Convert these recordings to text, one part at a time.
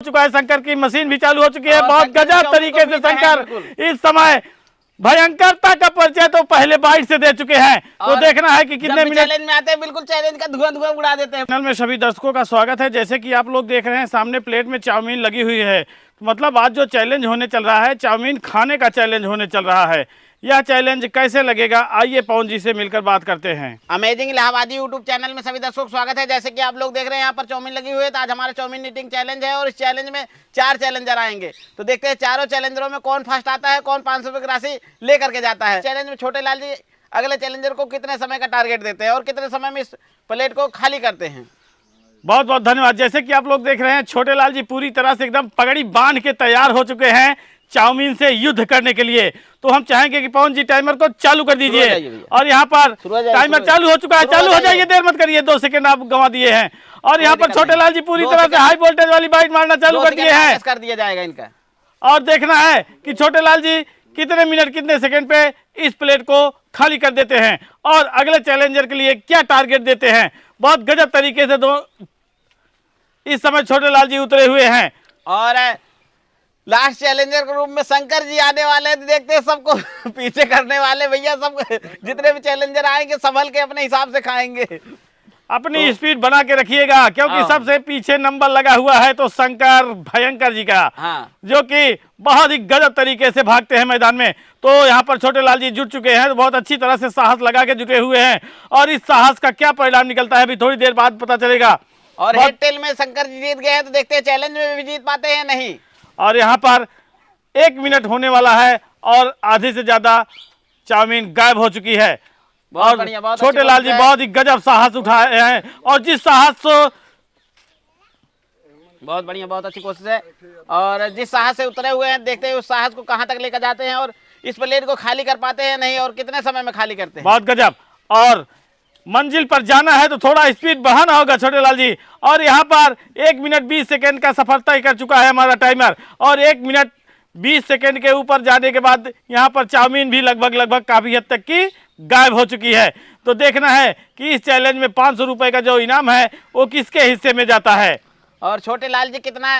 चुका है, शंकर की मशीन भी चालू हो चुकी है। बहुत गजब तरीके से शंकर इस समय भयंकरता का परिचय तो पहले बाइट से दे चुके हैं। तो देखना है कि कितने मिनट चैलेंज में आते हैं, बिल्कुल चैलेंज का धुआं उड़ा देते हैं। चैनल में सभी दर्शकों का स्वागत है। जैसे कि आप लोग देख रहे हैं, सामने प्लेट में चाउमीन लगी हुई है। तो मतलब आज जो चैलेंज होने चल रहा है, चाउमीन खाने का चैलेंज होने चल रहा है। यह चैलेंज कैसे लगेगा, आइए पवन जी से मिलकर बात करते हैं। अमेजिंग इलाहाबादी यूट्यूब चैनल में सभी दर्शकों का स्वागत है। जैसे कि आप लोग देख रहे हैं, यहाँ पर चाउमीन लगी हुई है। तो आज हमारा चाउमीन ईटिंग चैलेंज है और इस चैलेंज में 4 चैलेंजर आएंगे। तो देखते हैं चारों चैलेंजरों में कौन फर्स्ट आता है, कौन 500 रुपये की राशि लेकर के जाता है। चैलेंज में छोटे लाल जी अगले चैलेंजर को कितने समय का टारगेट देते हैं और कितने समय में इस प्लेट को खाली करते हैं। बहुत बहुत धन्यवाद। जैसे कि आप लोग देख रहे हैं, छोटे लाल जी पूरी तरह से एकदम पगड़ी बांध के तैयार हो चुके हैं चाउमीन से युद्ध करने के लिए। तो हम चाहेंगे कि पवन जी टाइमर को चालू कर दीजिए। और यहाँ पर टाइमर चालू हो चुका है, चालू हो जाइए, देर मत करिए, 2 सेकंड आप गंवा दिए हैं। और यहाँ पर छोटे लाल जी पूरी तरह से हाई वोल्टेज वाली बाइट मारना चालू कर दिए हैं। कर दिया जाएगा इनका। और देखना है कि छोटे लाल जी कितने मिनट कितने सेकंड पे इस प्लेट को खाली कर देते हैं और अगले चैलेंजर के लिए क्या टारगेट देते हैं। बहुत गजब तरीके से इस समय छोटे लाल जी उतरे हुए हैं। और लास्ट चैलेंजर के रूप में शंकर जी आने वाले हैं। देखते हैं सबको पीछे करने वाले भैया, सब जितने भी चैलेंजर आएंगे संभल के अपने हिसाब से खाएंगे। अपनी स्पीड बना के रखिएगा, क्योंकि सबसे पीछे नंबर लगा हुआ है तो शंकर भयंकर जी का, जो कि बहुत ही गजब तरीके से भागते हैं मैदान में। तो यहाँ पर छोटे लाल जी जुट चुके हैं, तो बहुत अच्छी तरह से साहस लगा के जुटे हुए हैं। और इस साहस का क्या परिणाम निकलता है अभी थोड़ी देर बाद पता चलेगा। और हेड टेल में शंकर जी जीत गए हैं, तो देखते हैं चैलेंज में भी जीत पाते हैं नहीं। और यहाँ पर 1 मिनट होने वाला है और आधे से ज्यादा चाउमीन गायब हो चुकी है। और छोटे लाल जी बहुत ही गजब साहस उठाए हैं और जिस साहस से बहुत बढ़िया, बहुत अच्छी कोशिश है। और जिस साहस से उतरे हुए हैं, देखते हैं उस साहस को कहां तक लेकर जाते हैं और इस प्लेट को खाली कर पाते हैं नहीं और कितने समय में खाली करते हैं। बहुत गजब। और मंजिल पर जाना है तो थोड़ा स्पीड बढ़ाना होगा छोटे लाल जी। और यहाँ पर 1 मिनट 20 सेकेंड का सफर तय कर चुका है हमारा टाइमर। और 1 मिनट 20 सेकेंड के ऊपर जाने के बाद यहाँ पर चाउमीन भी लगभग काफी हद तक की गायब हो चुकी है। तो देखना है कि इस चैलेंज में 500 रुपए का जो इनाम है वो किसके हिस्से में जाता है। और छोटे लाल जी कितना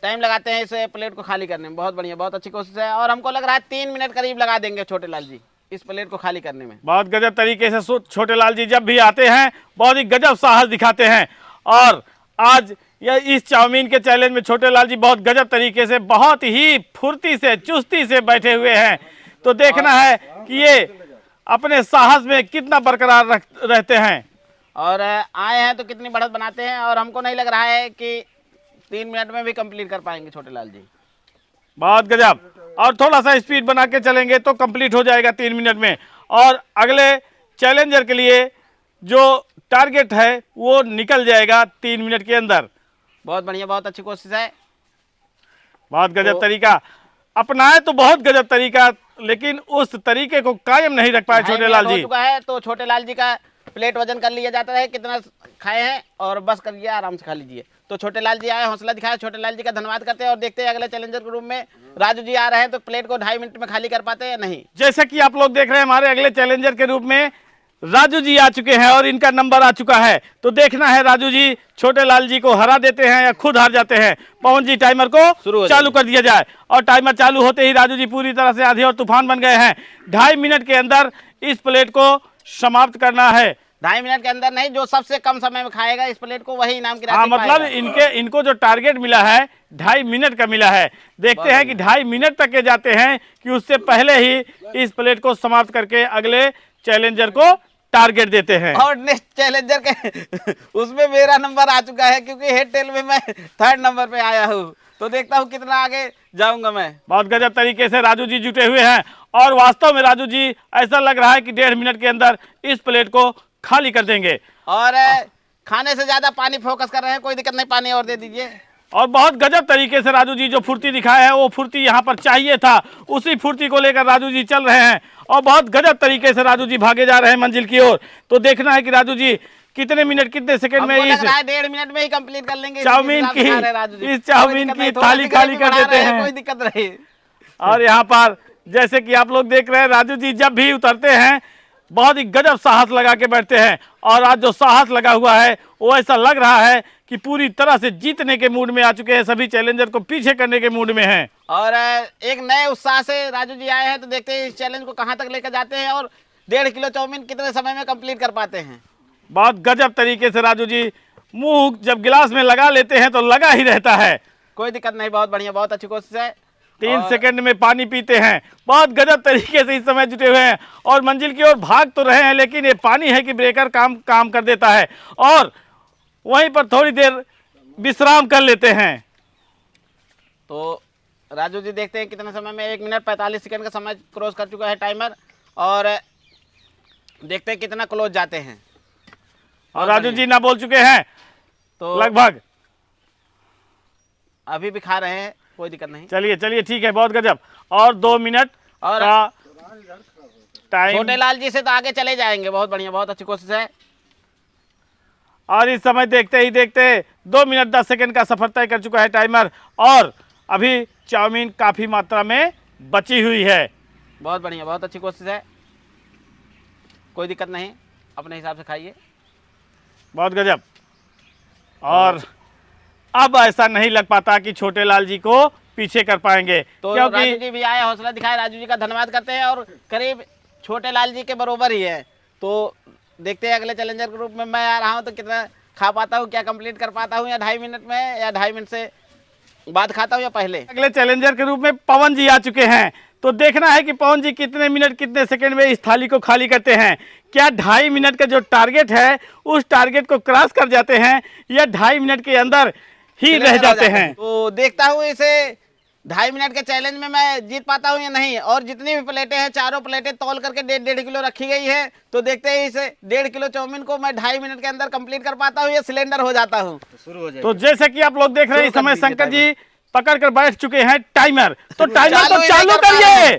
टाइम लगाते हैं इस प्लेट को खाली करने में। बहुत बढ़िया, बहुत अच्छी कोशिश है। और हमको लग रहा है 3 मिनट करीब लगा देंगे छोटे लाल जी इस प्लेट को खाली करने में। बहुत गजब तरीके से छोटे लाल जी जब भी आते हैं बहुत ही गजब साहस दिखाते हैं। और आज इस चाउमीन के चैलेंज में छोटे लाल जी बहुत गजब तरीके से, बहुत ही फुर्ती से, चुस्ती से बैठे हुए हैं। तो देखना है कि ये अपने साहस में कितना बरकरार रहते हैं। और आए हैं तो कितनी बढ़त बनाते हैं। और हमको नहीं लग रहा है कि 3 मिनट में भी कंप्लीट कर पाएंगे छोटे लाल जी। बहुत गजब। और थोड़ा सा स्पीड बना के चलेंगे तो कंप्लीट हो जाएगा 3 मिनट में। और अगले चैलेंजर के लिए जो टारगेट है वो निकल जाएगा 3 मिनट के अंदर। बहुत बढ़िया, बहुत अच्छी कोशिश है। बहुत गजब तरीका अपनाए तो बहुत गजब तरीका, लेकिन उस तरीके को कायम नहीं रख पाए छोटे लाल जी। हो चुका है तो छोटे लाल जी का प्लेट वजन कर लिया जाता है, कितना खाए हैं और बस करिए, आराम से खा लीजिए। तो छोटे लाल जी आए, हौसला दिखाया, छोटे लाल जी का धन्यवाद करते हैं। और देखते हैं अगले चैलेंजर के रूप में राजू जी आ रहे हैं, तो प्लेट को 2.5 मिनट में खाली कर पाते हैं नहीं। जैसा कि आप लोग देख रहे हैं, हमारे अगले चैलेंजर के रूप में राजू जी आ चुके हैं और इनका नंबर आ चुका है। तो देखना है राजू जी छोटे लाल जी को हरा देते हैं या खुद हार जाते हैं। पवन जी टाइमर को चालू कर दिया जाए। और टाइमर चालू होते ही राजू जी पूरी तरह से आंधी और तूफान बन गए हैं। 2.5 मिनट के अंदर इस प्लेट को समाप्त करना है। 2.5 मिनट के अंदर नहीं, जो सबसे कम समय में खाएगा इस प्लेट को वही इनाम की राशि पाएगा। मतलब इनको जो टारगेट मिला है 2.5 मिनट का मिला है। देखते हैं कि 2.5 मिनट तक के जाते हैं कि उससे पहले ही इस प्लेट को समाप्त करके अगले चैलेंजर को टारगेट देते हैं। और नेक्स्ट चैलेंजर के उसमें मेरा नंबर आ चुका है, क्योंकि हेड टेल में मैं 3rd नंबर पे आया हूँ। तो देखता हूँ कितना आगे जाऊंगा मैं। बहुत गजब तरीके से राजू जी जुटे हुए हैं। और वास्तव में राजू जी ऐसा लग रहा है कि 1.5 मिनट के अंदर इस प्लेट को खाली कर देंगे। और खाने से ज्यादा पानी फोकस कर रहे हैं, कोई दिक्कत नहीं, पानी और दे दीजिए। और बहुत गजब तरीके से राजू जी जो फुर्ती दिखाए हैं वो फुर्ती यहाँ पर चाहिए था, उसी फुर्ती को लेकर राजू जी चल रहे हैं। और बहुत गजब तरीके से राजू जी भागे जा रहे हैं मंजिल की ओर। तो देखना है कि राजू जी कितने मिनट कितने सेकंड में इस 1.5 मिनट में ही कंप्लीट कर लेंगे चाउमीन की थाली खाली कर देते हैं। कोई दिक्कत नहीं। और यहाँ पर जैसे कि आप लोग देख रहे हैं, राजू जी जब भी उतरते हैं बहुत ही गजब साहस लगा के बैठते हैं। और आज जो साहस लगा हुआ है वो ऐसा लग रहा है कि पूरी तरह से जीतने के मूड में आ चुके हैं, सभी चैलेंजर को पीछे करने के मूड में हैं। और एक नए उत्साह से राजू जी आए हैं, तो देखते हैं इस चैलेंज को कहां तक लेकर जाते हैं और 1.5 किलो चाउमीन कितने समय में कंप्लीट कर पाते हैं। बहुत गजब तरीके से राजू जी मुंह जब गिलास में लगा लेते हैं तो लगा ही रहता है। कोई दिक्कत नहीं, बहुत बढ़िया, बहुत अच्छी कोशिश है। 3 सेकंड में पानी पीते हैं, बहुत गजब तरीके से इस समय जुटे हुए हैं और मंजिल की ओर भाग तो रहे हैं, लेकिन ये पानी है कि ब्रेकर काम कर देता है और वहीं पर थोड़ी देर विश्राम कर लेते हैं। तो राजू जी देखते हैं कितने समय में, 1 मिनट 45 सेकंड का समय क्रॉस कर चुका है टाइमर, और देखते हैं कितना क्लोज जाते हैं। और राजू जी ना बोल चुके हैं तो लगभग, अभी भी खा रहे हैं, कोई दिक्कत नहीं। चलिए चलिए ठीक है, बहुत गजब। और 2 मिनट और का टाइम। छोटे लाल जी से तो आगे चले जाएंगे, बहुत बढ़िया, बहुत अच्छी कोशिश है। और इस समय देखते ही देखते 2 मिनट 10 सेकंड का सफर तय कर चुका है टाइमर, और अभी चाउमीन काफी मात्रा में बची हुई है। बहुत बढ़िया, बहुत अच्छी कोशिश है, कोई दिक्कत नहीं, अपने हिसाब से खाइए। बहुत गजब। और अब ऐसा नहीं लग पाता कि छोटे लाल जी को पीछे कर पाएंगे, तो क्योंकि राजू जी भी आए, हौसला दिखाए, राजू जी का धन्यवाद करते हैं, और करीब छोटे लाल जी के बरोबर ही है। तो देखते हैं अगले चैलेंजर के रूप में मैं आ रहा हूं तो कितना खा पाता हूं, क्या कंप्लीट कर पाता हूं, या 2.5 मिनट में, या 2.5 मिनट से बाद खाता हूं, या पहले। अगले चैलेंजर के रूप में पवन जी आ चुके हैं, तो देखना है कि पवन जी कितने मिनट कितने सेकंड में इस थाली को खाली करते हैं। क्या 2.5 मिनट का जो टारगेट है उस टारगेट को क्रॉस कर जाते हैं, या 2.5 मिनट के अंदर ही रह जाते हैं। तो देखता हूँ इसे 2.5 मिनट के चैलेंज में मैं जीत पाता हूँ या नहीं। और जितनी भी प्लेटें हैं, चारों प्लेटें तौल करके 1.5 किलो रखी गई है, तो देखते हैं इसे 1.5 किलो चाउमीन को मैं 2.5 मिनट के अंदर कंप्लीट कर पाता हूँ या सिलेंडर हो जाता हूँ। तो जैसे कि आप लोग देख रहे हैं इस समय शंकर जी पकड़ कर बैठ चुके हैं टाइमर, तो टाइमर को चालू करिए।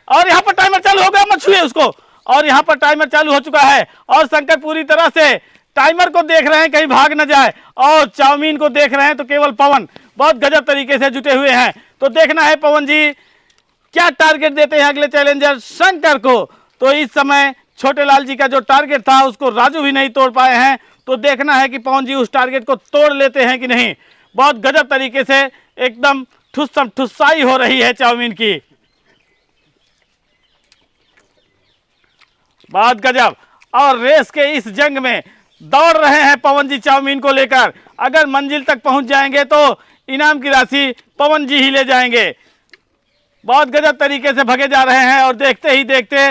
और यहाँ पर टाइमर चालू हो गया, मत छुइए उसको। और यहाँ पर टाइमर चालू हो चुका है और शंकर पूरी तरह से टाइमर को देख रहे हैं कहीं भाग न जाए, और चाउमीन को देख रहे हैं तो केवल पवन बहुत गजब तरीके से जुटे हुए हैं। तो देखना है पवन जी क्या टारगेट देते हैं अगले चैलेंजर शंकर को। तो इस समय छोटे लाल जी का जो टारगेट था उसको राजू भी नहीं तोड़ पाए हैं, तो देखना है कि पवन जी उस टारगेट को तोड़ लेते हैं कि नहीं। बहुत गजब तरीके से एकदम ठुसाई हो रही है चाउमीन की, बहुत गजब। और रेस के इस जंग में दौड़ रहे हैं पवन जी चाउमीन को लेकर। अगर मंजिल तक पहुंच जाएंगे तो इनाम की राशि पवन जी ही ले जाएंगे। बहुत गजब तरीके से भगे जा रहे हैं और देखते ही देखते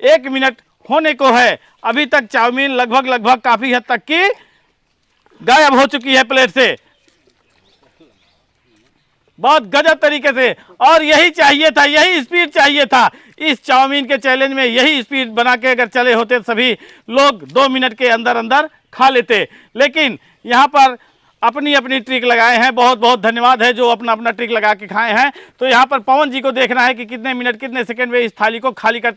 1 मिनट होने को है। अभी तक चाउमीन लगभग काफी हद तक की गायब हो चुकी है प्लेट से, बहुत गजब तरीके से। और यही चाहिए था, यही स्पीड चाहिए था इस चाउमीन के चैलेंज में। यही स्पीड बना के अगर चले होते सभी लोग 2 मिनट के अंदर अंदर खा लेते। लेकिन यहाँ पर अपनी अपनी ट्रिक लगाए हैं, बहुत बहुत धन्यवाद है जो अपना अपना ट्रिक लगा के खाए हैं। तो यहाँ पर पवन जी को देखना है कि कितने मिनट कितने सेकंड में इस थाली को खाली कर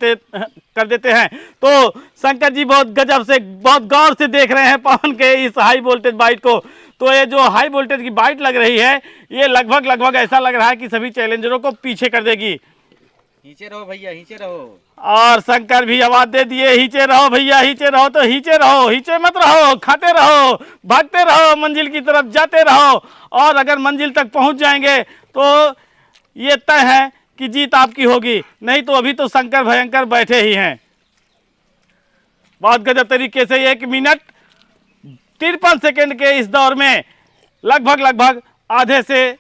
देते हैं। तो शंकर जी बहुत गजब से, बहुत गौर से देख रहे हैं पवन के इस हाई वोल्टेज बाइट को। तो ये जो हाई वोल्टेज की बाइट लग रही है ये लगभग ऐसा लग रहा है कि सभी चैलेंजरों को पीछे कर देगी। हीचे रहो भैया, हीचे रहो। और शंकर भी आवाज दे दिए, हीचे रहो भैया, हीचे रहो। तो हीचे रहो, हीचे मत रहो, खाते रहो, भागते रहो, मंजिल की तरफ जाते रहो। और अगर मंजिल तक पहुंच जाएंगे तो ये तय है कि जीत आपकी होगी, नहीं तो अभी तो शंकर भयंकर बैठे ही हैं। बहुत गजब तरीके से 1 मिनट 53 सेकंड के इस दौर में लगभग आधे से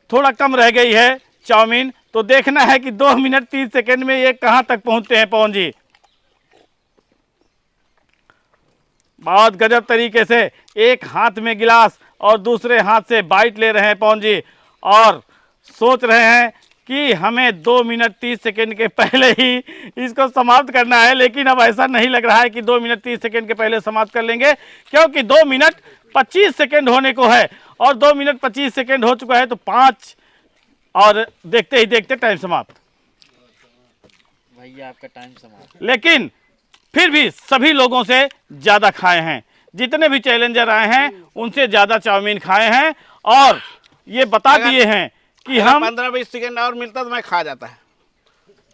थोड़ा कम रह गई है चाउमीन। तो देखना है कि 2 मिनट 30 सेकंड में ये कहां तक पहुंचते हैं पवन जी। बहुत गजब तरीके से एक हाथ में गिलास और दूसरे हाथ से बाइट ले रहे हैं पवन जी, और सोच रहे हैं कि हमें 2 मिनट 30 सेकंड के पहले ही इसको समाप्त करना है। लेकिन अब ऐसा नहीं लग रहा है कि 2 मिनट 30 सेकंड के पहले समाप्त कर लेंगे, क्योंकि 2 मिनट 25 सेकंड होने को है और 2 मिनट 25 सेकंड हो चुका है। तो 5 और देखते ही देखते टाइम समाप्त। भैया आपका टाइम समाप्त। लेकिन फिर भी सभी लोगों से ज्यादा खाए हैं, जितने भी चैलेंजर आए हैं उनसे ज्यादा चाउमीन खाए हैं, और ये बता दिए हैं कि हम 15-20 सेकंड और मिलता तो मैं खा जाता है,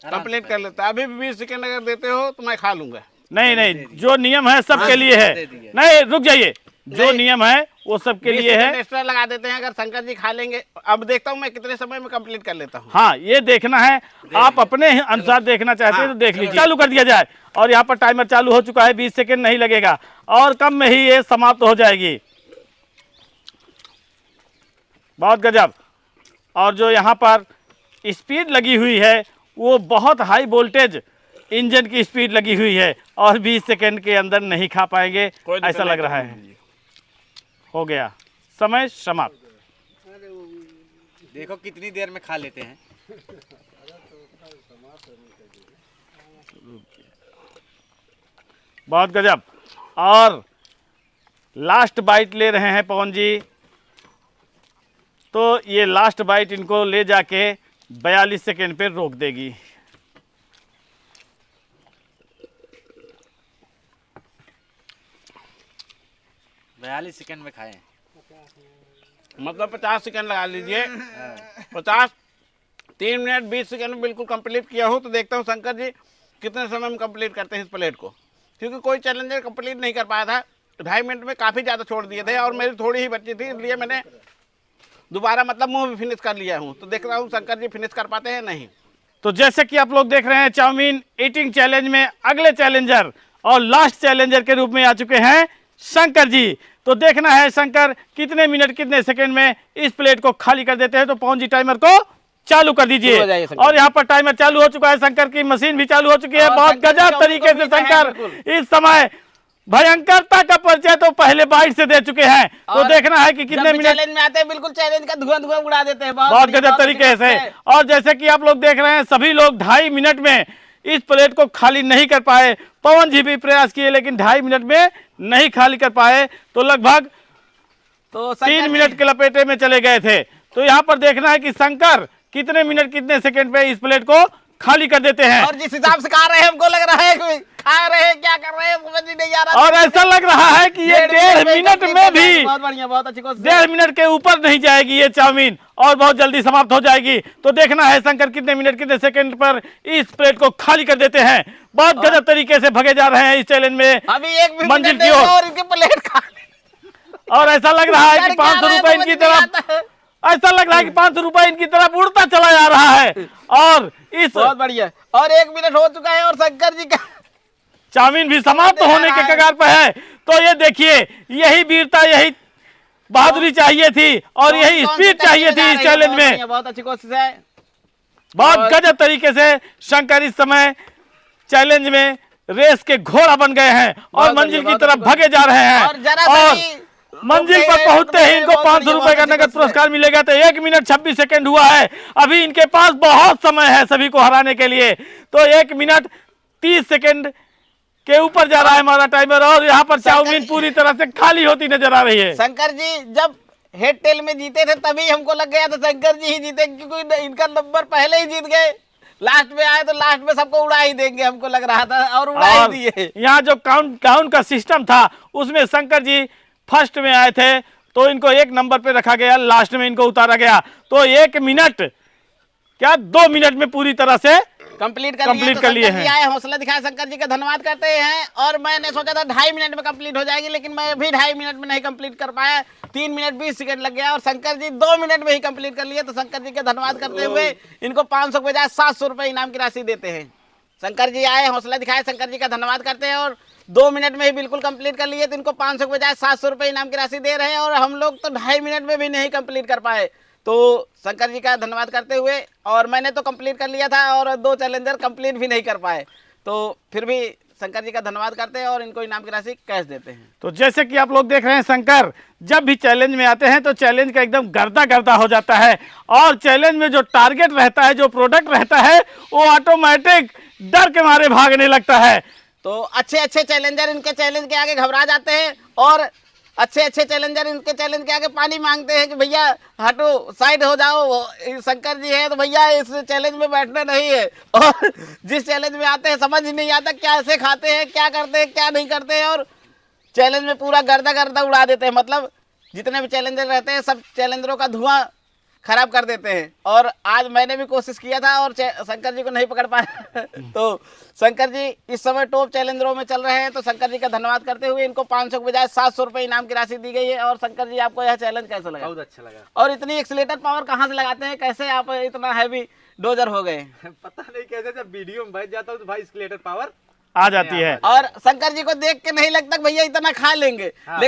कंप्लीट कर लेता। अभी भी 20 सेकंड अगर देते हो तो मैं खा लूंगा। नहीं नहीं, जो नियम है सबके लिए है। नहीं रुक जाइए, जो नियम है वो सबके लिए है। एक्स्ट्रा लगा देते हैं अगर शंकर जी खा लेंगे। अब देखता हूँ मैं कितने समय में कंप्लीट कर लेता हूँ। हाँ ये देखना है, आप अपने अनुसार देखना चाहते हैं तो देख लीजिए। चालू कर दिया जाए और यहाँ पर टाइमर चालू हो चुका है, 20 सेकंड नहीं लगेगा और कम में ही ये समाप्त हो जाएगी। बहुत गजब। और जो यहाँ पर स्पीड लगी हुई है वो बहुत हाई वोल्टेज इंजन की स्पीड लगी हुई है और 20 सेकंड के अंदर नहीं खा पाएंगे ऐसा लग रहा है। हो गया समय समाप्त। देखो कितनी देर में खा लेते हैं। बहुत गजब। और लास्ट बाइट ले रहे हैं पवन जी, तो ये लास्ट बाइट इनको ले जाके 42 सेकंड पे रोक देगी। बयालीस सेकंड में खाएं, मतलब 50 सेकंड लगा लीजिए। 50 3 मिनट 20 सेकंड में बिल्कुल कंप्लीट किया हूँ। तो देखता हूँ शंकर जी कितने समय में कंप्लीट करते हैं इस प्लेट को, क्योंकि कोई चैलेंजर कंप्लीट नहीं कर पाया था। 2.5 मिनट में काफ़ी ज़्यादा छोड़ दिए थे और मेरी थोड़ी ही बची थी, इसलिए मैंने दोबारा मतलब मुंह भी फिनिश कर लिया हूँ। तो देख रहा हूँ शंकर जी फिनिश कर पाते हैं नहीं। तो जैसे कि आप लोग देख रहे हैं, चाउमीन ईटिंग चैलेंज में अगले चैलेंजर और लास्ट चैलेंजर के रूप में आ चुके हैं शंकर जी। तो देखना है शंकर कितने मिनट कितने सेकंड में इस प्लेट को खाली कर देते हैं। तो पवन जी टाइमर को चालू कर दीजिए। और यहाँ पर टाइमर चालू हो चुका है, शंकर की मशीन भी चालू हो चुकी है। बहुत गजब तरीके से शंकर इस समय भयंकरता का परिचय तो पहले बाइट से दे चुके हैं। तो देखना है कि कितने मिनट चैलेंज में आते हैं बिल्कुल चैलेंज का धुआं धुआं उड़ा देते हैं। बहुत गजब तरीके से। और जैसे कि आप लोग देख रहे हैं, सभी लोग 2.5 मिनट में इस प्लेट को खाली नहीं कर पाए। पवन जी भी प्रयास किए लेकिन 2.5 मिनट में नहीं खाली कर पाए, तो लगभग 3 मिनट के लपेटे में चले गए थे। तो यहाँ पर देखना है कि शंकर कितने मिनट कितने सेकंड पे इस प्लेट को खाली कर देते हैं। और जिस हिसाब से खा रहे हैं हमको लग रहा है कि खा रहे हैं क्या कर रहे हैं समझ नहीं आ रहा। और ऐसा लग रहा है कि ये 1.5 मिनट में भी बहुत बढ़िया, बहुत अच्छी कोशिश। 1.5 मिनट के ऊपर नहीं जाएगी ये चाउमीन और बहुत जल्दी समाप्त हो जाएगी। तो देखना है शंकर कितने मिनट कितने सेकंड पर इस प्लेट को खाली कर देते हैं। बहुत गजब तरीके से भगे जा रहे हैं इस चैलेंज में अभी 1 मंजिल मिनट की ओर। और इनके प्लेट खा। और ऐसा लग रहा है कि 500 रुपए इनकी तरफ, ऐसा लग रहा है कि 500 रुपए इनकी तरफ उड़ता चला जा रहा है। और इस बहुत बढ़िया। और 1 मिनट हो चुका है और शंकर जी का चाउमीन भी समाप्त होने के कगार पर है। तो ये देखिए, यही वीरता, यही बहादुरी चाहिए थी और यही स्पीड चाहिए थी इस चैलेंज में। बहुत अच्छी कोशिश है। बहुत गजब तरीके से शंकर इस समय चैलेंज में रेस के घोड़ा बन गए हैं और मंजिल की तरफ भगे जा रहे हैं। और मंजिल पर पहुंचते ही इनको 500 रुपए का नगद पुरस्कार मिलेगा। तो 1 मिनट 26 सेकंड हुआ है, अभी इनके पास बहुत समय है सभी को हराने के लिए। तो 1 मिनट 30 सेकंड के ऊपर जा रहा है हमारा टाइमर और यहाँ पर चाउमीन पूरी तरह से खाली होती नजर आ रही है। शंकर जी जब हेड टेल में जीते थे तभी हमको लग गया था शंकर जी ही जीते, क्योंकि इनका नंबर पहले ही जीत गए। लास्ट में आए तो लास्ट में सबको उड़ा ही देंगे हमको लग रहा था और उड़ा ही दिए। यहाँ जो काउंट का सिस्टम था उसमें शंकर जी फर्स्ट में आए थे, तो इनको 1 नंबर पे रखा गया, लास्ट में इनको उतारा गया। तो 1 मिनट क्या 2 मिनट में पूरी तरह से कंप्लीट कर लिए हैं। आए हौसला दिखाया, शंकर जी का धन्यवाद करते हैं। और मैंने सोचा था 2.5 मिनट में कंप्लीट हो जाएगी, लेकिन मैं भी 2.5 मिनट में नहीं कंप्लीट कर पाया। 3 मिनट 20 सेकंड लग गया और शंकर जी 2 मिनट में ही कंप्लीट कर लिए। तो शंकर जी का धन्यवाद करते हुए इनको 500 के बजाय 700 रुपए इनाम की राशि देते हैं। शंकर जी आए, हौसला दिखाए, शंकर जी का धन्यवाद करते हैं और 2 मिनट में ही बिल्कुल कंप्लीट कर लिए। तो इनको 500 के बजाय 700 रुपए इनाम की राशि दे रहे हैं और हम लोग तो 2.5 मिनट में भी नहीं कंप्लीट कर पाए। तो शंकर जी का धन्यवाद करते हुए, और मैंने तो कंप्लीट कर लिया था और 2 चैलेंजर कंप्लीट भी नहीं कर पाए, तो फिर भी शंकर जी का धन्यवाद करते हैं और इनको इनाम की राशि कैश देते हैं। तो जैसे कि आप लोग देख रहे हैं, शंकर जब भी चैलेंज में आते हैं तो चैलेंज का एकदम गर्दा हो जाता है और चैलेंज में जो टारगेट रहता है, जो प्रोडक्ट रहता है, वो ऑटोमेटिक डर के मारे भागने लगता है। तो अच्छे चैलेंजर इनके चैलेंज के आगे घबरा जाते हैं और अच्छे चैलेंजर इनके चैलेंज के आगे पानी मांगते हैं कि भैया हटो, साइड हो जाओ। शंकर जी है तो भैया इस चैलेंज में बैठना नहीं है। और जिस चैलेंज में आते हैं समझ ही नहीं आता कैसे खाते हैं, क्या करते हैं, क्या नहीं करते हैं, और चैलेंज में पूरा गर्दा उड़ा देते हैं। मतलब जितने भी चैलेंजर रहते हैं सब चैलेंजरों का धुआं खराब कर देते हैं। और आज मैंने भी कोशिश किया था और शंकर जी को नहीं पकड़ पाया तो शंकर जी इस समय टॉप चैलेंजरों में चल रहे हैं, तो शंकर जी का धन्यवाद करते हुए इनको 500 के बजाय 700 रुपये इनाम की राशि दी गई है। और शंकर जी आपको यह चैलेंज कैसा लगा? बहुत अच्छा लगा। और इतनी एक्सीलेटर पावर कहाँ से लगाते हैं, कैसे आप इतना हैवी डोजर हो गए? पता नहीं कैसे, जब वीडियो में बैठ जाता हूँ तो भाई स्केलेटर पावर आ जाती है। और शंकर जी को देख के नहीं लगता भैया इतना खा लेंगे। हाँ।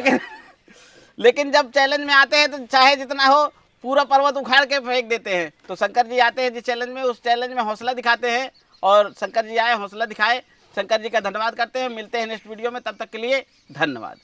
लेकिन जब चैलेंज में आते हैं तो चाहे जितना हो पूरा पर्वत उखाड़ के फेंक देते हैं। तो शंकर जी आते हैं जिस चैलेंज में, उस चैलेंज में हौसला दिखाते हैं और शंकर जी आए, हौसला दिखाए। शंकर जी का धन्यवाद करते हैं। मिलते हैं नेक्स्ट वीडियो में, तब तक के लिए धन्यवाद।